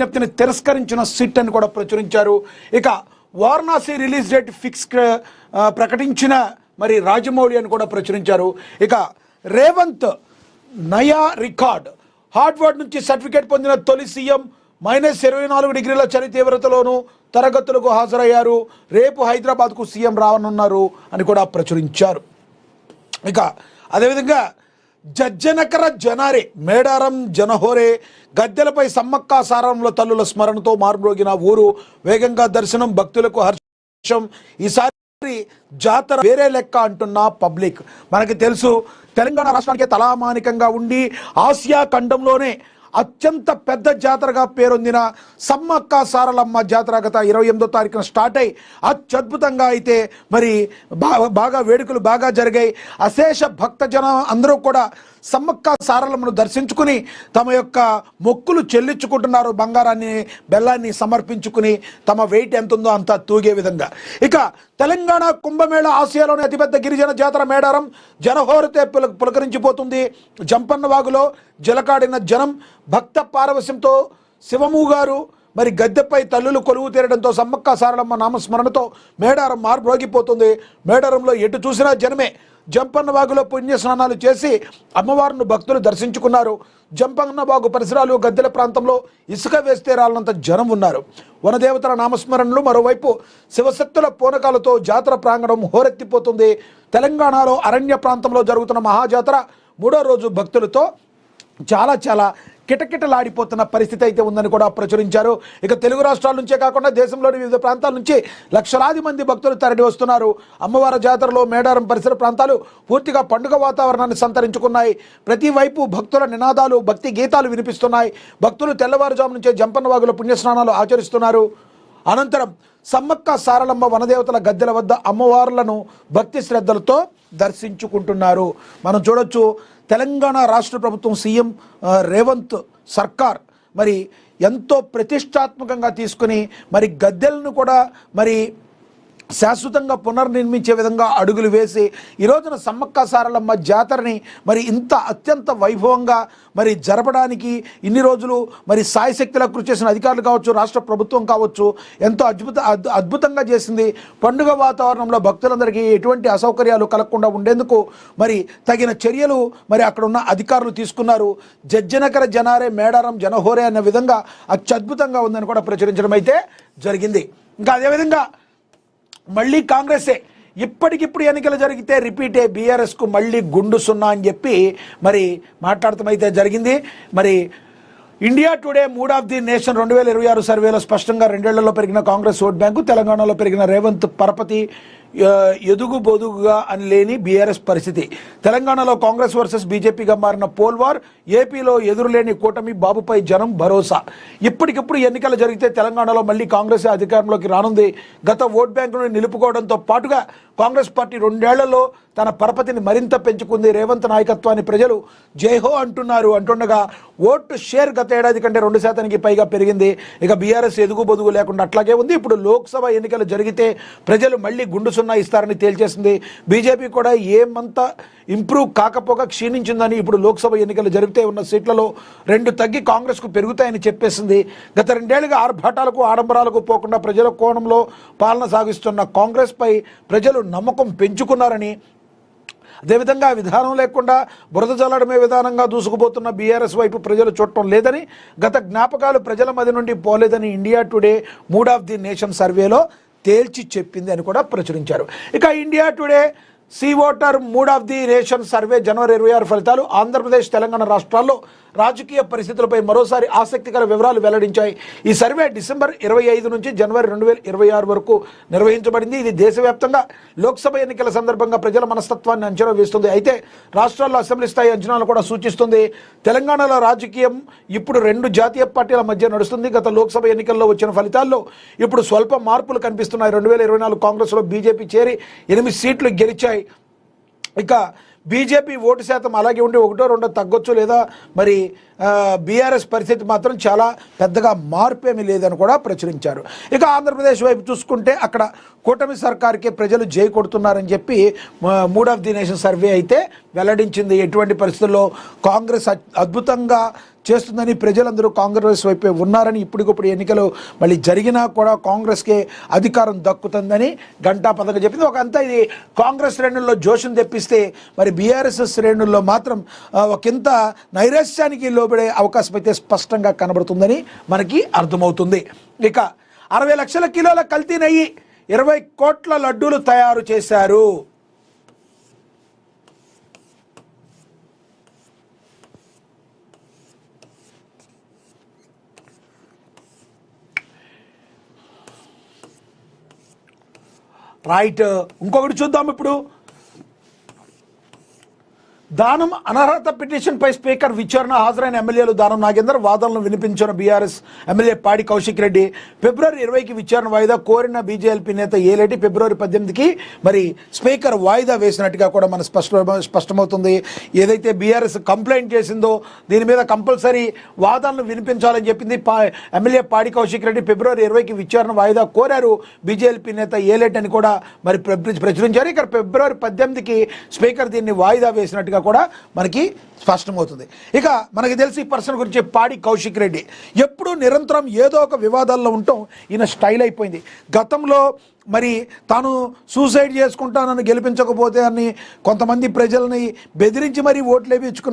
విజ్ఞప్తిని తిరస్కరించిన సిట్ అని కూడా ప్రచురించారు. ఇక వారణాసి రిలీజ్ డేట్ ఫిక్స్ ప్రకటించిన మరి రాజమౌళి అని కూడా ప్రచురించారు. ఇక రేవంత్ నయా రికార్డ్ హార్డ్వర్డ్ నుంచి సర్టిఫికేట్ పొందిన తొలి సీఎం -24 డిగ్రీల చలి తీవ్రతలోనూ తరగతులకు హాజరయ్యారు. రేపు హైదరాబాద్కు సీఎం రానున్నారు అని కూడా ప్రచురించారు. ఇక అదేవిధంగా జజ్జనకర జనారే మేడారం జనహోరే గద్దెలపై సమ్మక్క సారవంలో తల్లుల స్మరణతో మార్మోగిన ఊరు వేగంగా దర్శనం భక్తులకు హర్షం. ఈసారి జాతర వేరే లెక్క అంటున్న పబ్లిక్. మనకి తెలుసు తెలంగాణ రాష్ట్రానికి తలామానికంగా ఉండి ఆసియా ఖండంలోనే అత్యంత పెద్ద జాతరగా పేరొందిన సమ్మక్క సారలమ్మ జాతర గత 28వ తారీఖున స్టార్ట్ అయ్యి అత్యద్భుతంగా అయితే మరి బాగా వేడుకలు బాగా జరిగాయి. అశేష భక్తజనం అందరూ కూడా సమ్మక్క సారలమ్మను దర్శించుకుని తమ యొక్క మొక్కులు చెల్లించుకుంటున్నారు. బంగారాన్ని బెల్లాన్ని సమర్పించుకుని తమ వెయిట్ ఎంత ఉందో అంత తూగే విధంగా. ఇక తెలంగాణ కుంభమేళ ఆసియాలోని అతిపెద్ద గిరిజన జాతర మేడారం జనహోరతే పులకరించిపోతుంది. జంపన్న వాగులో జలకాడిన జనం భక్త పారవశ్యంతో శివము గారు మరి గద్దెపై తల్లులు కొలువు తీరడంతో సమ్మక్క సారలమ్మ నామస్మరణతో మేడారం మార్మోగిపోతుంది. మేడారంలో ఎటు చూసినా జనమే. జంపన్న వాగులో పుణ్య స్నానాలు చేసి అమ్మవారిని భక్తులు దర్శించుకున్నారు. జంపన్న వాగు పరిసరాలు గద్దెల ప్రాంతంలో ఇసుక వేస్తే రాలనంత జనం ఉన్నారు. వనదేవతల నామస్మరణలు, మరోవైపు శివశక్తుల పూనకాలతో జాతర ప్రాంగణం హోరెత్తిపోతుంది. తెలంగాణలో అరణ్య ప్రాంతంలో జరుగుతున్న మహాజాతర 3వ రోజు భక్తులతో చాలా కిటకిటలాడిపోతున్న పరిస్థితి అయితే ఉందని కూడా ప్రచురించారు. ఇక తెలుగు రాష్ట్రాల నుంచే కాకుండా దేశంలోని వివిధ ప్రాంతాల నుంచి లక్షలాది మంది భక్తులు తరలి వస్తున్నారు. అమ్మవారి జాతరలో మేడారం పరిసర ప్రాంతాలు పూర్తిగా పండుగ వాతావరణాన్ని సంతరించుకున్నాయి. ప్రతి వైపు భక్తుల నినాదాలు, భక్తి గీతాలు వినిపిస్తున్నాయి. భక్తులు తెల్లవారుజాము నుంచే జంపన్న వాగులో పుణ్యస్నానాలు ఆచరిస్తున్నారు. అనంతరం సమ్మక్క సారలమ్మ వనదేవతల గద్దెల వద్ద అమ్మవార్లను భక్తి శ్రద్ధలతో దర్శించుకుంటున్నారు. మనం చూడొచ్చు తెలంగాణ రాష్ట్ర ప్రభుత్వం సీఎం రేవంత్ సర్కార్ మరి ఎంతో ప్రతిష్టాత్మకంగా తీసుకుని మరి గద్దెలను కూడా మరి శాశ్వతంగా పునర్నిర్మించే విధంగా అడుగులు వేసి ఈ రోజున సమ్మక్క సారలమ్మ జాతరని మరి ఇంత అత్యంత వైభవంగా మరి జరపడానికి ఇన్ని రోజులు మరి సాయశక్తిలా కృషి చేసిన అధికారులు కావచ్చు, రాష్ట్ర ప్రభుత్వం కావచ్చు ఎంతో అద్భుతంగా చేసింది. పండుగ వాతావరణంలో భక్తులందరికీ ఎటువంటి అసౌకర్యాలు కలగకుండా ఉండేందుకు మరి తగిన చర్యలు మరి అక్కడ ఉన్న అధికారులు తీసుకున్నారు. జజ్జనకర జనారే మేడారం జనహోరే అనే విధంగా అత్యద్భుతంగా ఉందని కూడా ప్రచురించడం అయితే జరిగింది. ఇంకా అదేవిధంగా మళ్ళీ కాంగ్రెసే ఇప్పటికిప్పుడు ఎన్నికలు జరిగితే రిపీటే బీఆర్ఎస్కు మళ్ళీ గుండు సున్నా అని చెప్పి మరి మాట్లాడటమైతే జరిగింది. మరి India today mood of the nation 2026 సర్వేలో స్పష్టంగా 2 ఏళ్లలో పెరిగిన కాంగ్రెస్ ఓట్ బ్యాంకు, తెలంగాణలో పెరిగిన రేవంత్ పరపతి ఎదుగు బొదుగుగా అని లేని బీఆర్ఎస్ పరిస్థితి. తెలంగాణలో కాంగ్రెస్ వర్సెస్ బీజేపీగా మారిన పోల్ వార్, ఏపీలో ఎదురులేని కూటమి, బాబుపై జనం భరోసా. ఇప్పటికిప్పుడు ఎన్నికలు జరిగితే తెలంగాణలో మళ్ళీ కాంగ్రెస్ అధికారంలోకి రానుంది. గత ఓట్ బ్యాంకును నిలుపుకోవడంతో పాటుగా కాంగ్రెస్ పార్టీ 2 ఏళ్లలో తన పరపతిని మరింత పెంచుకుంది. రేవంత్ నాయకత్వాన్ని ప్రజలు జైహో అంటుండగా ఓటు షేర్ గత ఏడాది కంటే 2% పైగా పెరిగింది. ఇక బీఆర్ఎస్ ఎదుగు బొదుగు లేకుండా అట్లాగే ఉంది. ఇప్పుడు లోక్సభ ఎన్నికలు జరిగితే ప్రజలు మళ్ళీ గుండు సున్నా ఇస్తారని తేల్చేసింది. బీజేపీ కూడా ఏమంతా ఇంప్రూవ్ కాకపోగా క్షీణించిందని ఇప్పుడు లోక్సభ ఎన్నికలు జరిగితే ఉన్న సీట్లలో 2 తగ్గి కాంగ్రెస్కు పెరుగుతాయని చెప్పేసింది. గత 2 ఏళ్లుగా ఆర్భాటాలకు ఆడంబరాలకు పోకుండా ప్రజల కోణంలో పాలన సాగిస్తున్న కాంగ్రెస్పై ప్రజలు నమ్మకం పెంచుకున్నారని, అదేవిధంగా విధానం లేకుండా బురద జల్లడమే విధానంగా దూసుకుపోతున్న బీఆర్ఎస్ వైపు ప్రజలు చూడటం లేదని, గత జ్ఞాపకాలు ప్రజల మధ్య నుండి పోలేదని India today mood of the nation సర్వేలో తేల్చి చెప్పింది అని కూడా ప్రచురించారు. ఇక India today see voter mood of the nation survey జనవరి 26 ఫలితాలు. ఆంధ్రప్రదేశ్, తెలంగాణ రాష్ట్రాల్లో రాజకీయ పరిస్థితులపై మరోసారి ఆసక్తికర వివరాలు వెల్లడించాయి. ఈ సర్వే డిసెంబర్ 25 నుంచి జనవరి 2026 వరకు నిర్వహించబడింది. ఇది దేశవ్యాప్తంగా లోక్సభ ఎన్నికల సందర్భంగా ప్రజల మనస్తత్వాన్ని అంచనా వేస్తుంది. అయితే రాష్ట్రాల్లో అసెంబ్లీ స్థాయి అంచనాలు కూడా సూచిస్తుంది. తెలంగాణలో రాజకీయం ఇప్పుడు 2 జాతీయ పార్టీల మధ్య నడుస్తుంది. గత లోక్సభ ఎన్నికల్లో వచ్చిన ఫలితాల్లో ఇప్పుడు స్వల్ప మార్పులు కనిపిస్తున్నాయి. 2024 కాంగ్రెస్లో బీజేపీ చేరి 8 సీట్లు గెలిచాయి. ఇక బీజేపీ ఓటు శాతం అలాగే ఉండి 1-2 తగ్గొచ్చు, లేదా మరి బీఆర్ఎస్ పరిస్థితి మాత్రం చాలా పెద్దగా మార్పేమీ లేదని కూడా ప్రచురించారు. ఇక ఆంధ్రప్రదేశ్ వైపు చూసుకుంటే అక్కడ కూటమి సర్కార్కే ప్రజలు జై కొడుతున్నారని చెప్పి mood of the nation survey అయితే వెల్లడించింది. ఎటువంటి పరిస్థితుల్లో కాంగ్రెస్ అద్భుతంగా చేస్తుందని ప్రజలందరూ కాంగ్రెస్ వైపే ఉన్నారని, ఇప్పటికప్పుడు ఎన్నికలు మళ్ళీ జరిగినా కూడా కాంగ్రెస్కే అధికారం దక్కుతుందని ఘంటాపథంగా చెప్పింది. ఒక అంతా ఇది కాంగ్రెస్ శ్రేణుల్లో జోషం తెప్పిస్తే మరి బీఆర్ఎస్ శ్రేణుల్లో మాత్రం ఒకంత నైరాశ్యానికి లోబడే అవకాశం అయితే స్పష్టంగా కనబడుతుందని మనకి అర్థమవుతుంది. ఇక 60 లక్షల కిలోల కల్తీ నెయ్యి, 20 కోట్ల లడ్డూలు తయారు చేశారు. రైట్, ఇంకొకటి చూద్దాం ఇప్పుడు. దానం అనర్హత పిటిషన్పై స్పీకర్ విచారణ, హాజరైన ఎమ్మెల్యేలు దానం నాగేందర్, వాదనలు వినిపించిన బీఆర్ఎస్ ఎమ్మెల్యే పాడి కౌశిక్ రెడ్డి. ఫిబ్రవరి 20కి విచారణ వాయిదా కోరిన బీజేపీ నేత ఏలేటి ఫిబ్రవరి 18కి మరి స్పీకర్ వాయిదా వేసినట్టుగా కూడా మన స్పష్టమవుతుంది. ఏదైతే బీఆర్ఎస్ కంప్లైంట్ చేసిందో దీని మీద కంపల్సరీ వాదనలు వినిపించాలని చెప్పింది ఎమ్మెల్యే పాడి కౌశిక్ రెడ్డి. ఫిబ్రవరి 20కి విచారణ వాయిదా కోరారు బీజేపీ నేత ఏలేటి అని కూడా మరి ప్రచురించారు. ఇక్కడ ఫిబ్రవరి 18కి స్పీకర్ దీన్ని వాయిదా వేసినట్టుగా కూడా మనకి స్పష్టమవుతుంది. ఇక మనకి తెలిసి ఈ పర్సన్ గురించి పాడి కౌశిక్ రెడ్డి ఎప్పుడు నిరంతరం ఏదో ఒక వివాదాల్లో ఉండటం ఈయన స్టైల్ అయిపోయింది. గతంలో మరి తాను సూసైడ్ చేసుకుంటానని గెలిపించకపోతే అని కొంతమంది ప్రజల్ని బెదిరించి మరీ ఓట్లు వేయించుకున్న